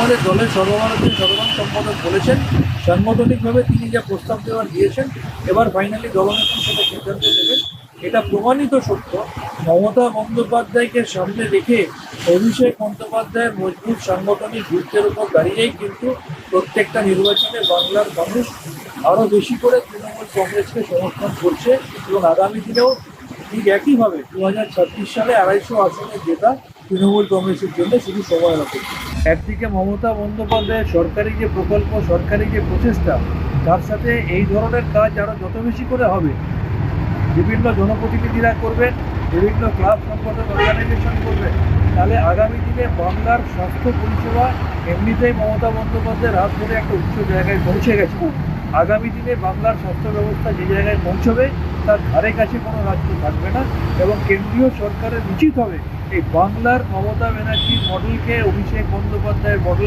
আমাদের দলের সর্বভারতীয় সাধারণ সম্পাদক বলেছেন, সাংগঠনিকভাবে তিনি যা প্রস্তাব দেওয়ার দিয়েছেন, এবার ফাইনালি দলনেত্রী সেটা সিদ্ধান্ত নেবেন। এটা প্রমাণিত সত্য, মমতা বন্দ্যোপাধ্যায়কে সামনে রেখে অভিষেক বন্দ্যোপাধ্যায়ের মজবুত সাংগঠনিক ভিত্তির উপর দাঁড়িয়েই কিন্তু প্রত্যেকটা নির্বাচনে বাংলার মানুষ আরও বেশি করে তৃণমূল কংগ্রেসকে সমর্থন করছে এবং আগামী দিনেও ঠিক একইভাবে 2026 সালে 250 আসনে জেতা তৃণমূল কংগ্রেসের জন্য শুধু সময়ের অপেক্ষা। একদিকে মমতা বন্দ্যোপাধ্যায়ের সরকারি যে প্রকল্প, সরকারি যে প্রচেষ্টা, তার সাথে এই ধরনের কাজ আরও যত বেশি করে হবে, বিভিন্ন জনপ্রতিনিধিরা করবেন, বিভিন্ন ক্লাব সংগঠন অর্গানাইজেশন করবেন, তাহলে আগামী দিনে বাংলার স্বাস্থ্য পরিষেবা এমনিতেই মমতা বন্দ্যোপাধ্যায়ের হাত ধরে একটা উচ্চ জায়গায় পৌঁছে গেছে। আগামী দিনে বাংলার স্বাস্থ্য ব্যবস্থা যে জায়গায় পৌঁছবে তার ধারে কাছে কোনো রাজ্য থাকবে না এবং কেন্দ্রীয় সরকারের উচিত হবে এই বাংলার মমতা ব্যানার্জির মডেলকে, অভিষেক বন্দ্যোপাধ্যায়ের মডেল